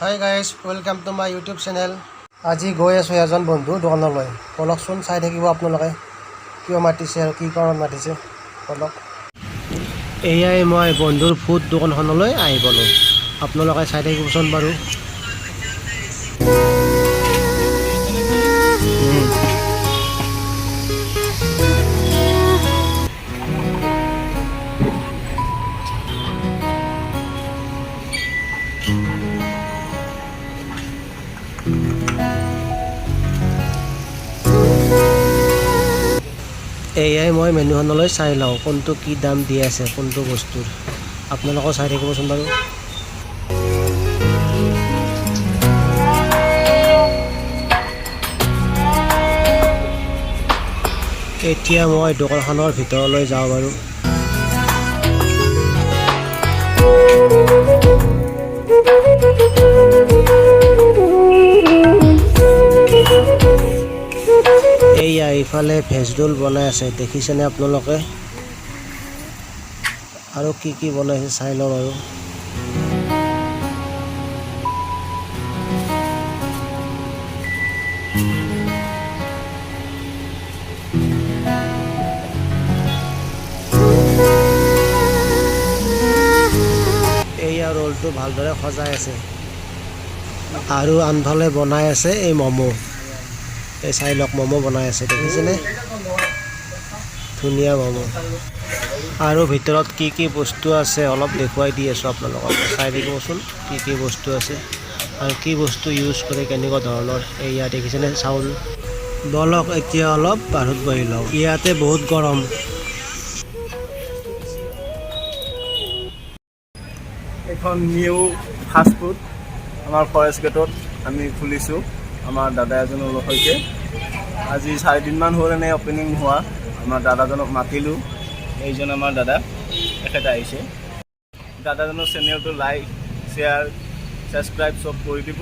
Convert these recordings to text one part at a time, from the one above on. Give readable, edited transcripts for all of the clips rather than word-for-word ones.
Hi guys, welcome to my YouTube channel. আজি গৈ আছোঁ এজন বন্ধু দোকানলৈ। বলকচোন, চাই থাকিব আপোনালোকে কিয় মাতিছে আৰু কি কাৰণত মাতিছে বলক। এয়াই মই বন্ধুৰ ফুড দোকানখনলৈ আহি পালোঁ। আপোনালোকে চাই থাকিবচোন বাৰু। এয়াই মই মেনুখনলৈ চাই লওঁ কোনটো কি দাম দি আছে কোনটো বস্তুৰ। আপোনালোকেও চাই থাকিবচোন বাৰু। এতিয়া মই দোকানখনৰ ভিতৰলৈ যাওঁ বাৰু। এইয়া ইফালে ভেজ ৰোল বনাই আছে, দেখিছেনে আপোনালোকে? আৰু কি কি বনাইছে চাই লওঁ বাৰু। এইয়া ৰোলটো ভালদৰে সজাই আছে আৰু আনফালে বনাই আছে এই ম'ম'। এই চাই লওক, ম'ম' বনাই আছে, দেখিছেনে? ধুনীয়া ম'ম'। আৰু ভিতৰত কি কি বস্তু আছে অলপ দেখুৱাই দি আছোঁ আপোনালোকক, চাই দিবচোন কি কি বস্তু আছে আৰু কি বস্তু ইউজ কৰে, কেনেকুৱা ধৰণৰ। এয়া দেখিছেনে চাউল। বলক এতিয়া অলপ বাহিৰত বহি লওঁ, ইয়াতে বহুত গৰম। এখন নিউ ফাষ্ট ফুড আমাৰ ফৰেষ্ট গেটত আমি খুলিছোঁ আমাৰ দাদা এজনৰ সৈতে। আজি 4 দিনমান হ'ল এনে অপেনিং হোৱা। আমাৰ দাদাজনক মাতিলোঁ, এইজন আমাৰ দাদা, তেখেত আহিছে। দাদাজনৰ চেনেলটো লাইক শ্বেয়াৰ ছাবস্ক্ৰাইব চব কৰি দিব।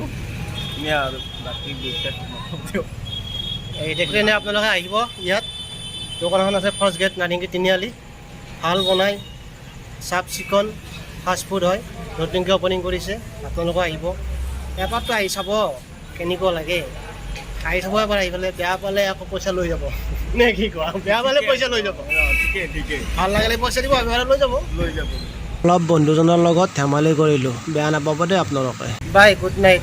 ধুনীয়া আৰু বাকী বিশেষ নকওঁ। এই দেখিলেনে আপোনালোকে আহিব, ইয়াত দোকানখন আছে ফাৰ্ষ্ট গেট নাৰেংগী তিনিআলি। ভাল বনাই, চাফ চিকুণ ফাষ্ট ফুড হয়, নতুনকৈ অপেনিং কৰিছে। আপোনালোকে আহিব, এবাৰতো আহি চাব কেনেকুৱা লাগে। খাই চাব এবাৰ আহি পেলাই, বেয়া পালে আকৌ পইচা লৈ যাব নে কি কোৱা? বেয়া পালে পইচা লৈ যাব, ঠিকেই ভাল লাগিলে পইচা দিব, এবাৰ লৈ যাব। লৈ যাব। অলপ বন্ধুজনৰ লগত ধেমালি কৰিলোঁ, বেয়া নাপাব দেই আপোনালোকে। বাই, গুড নাইট।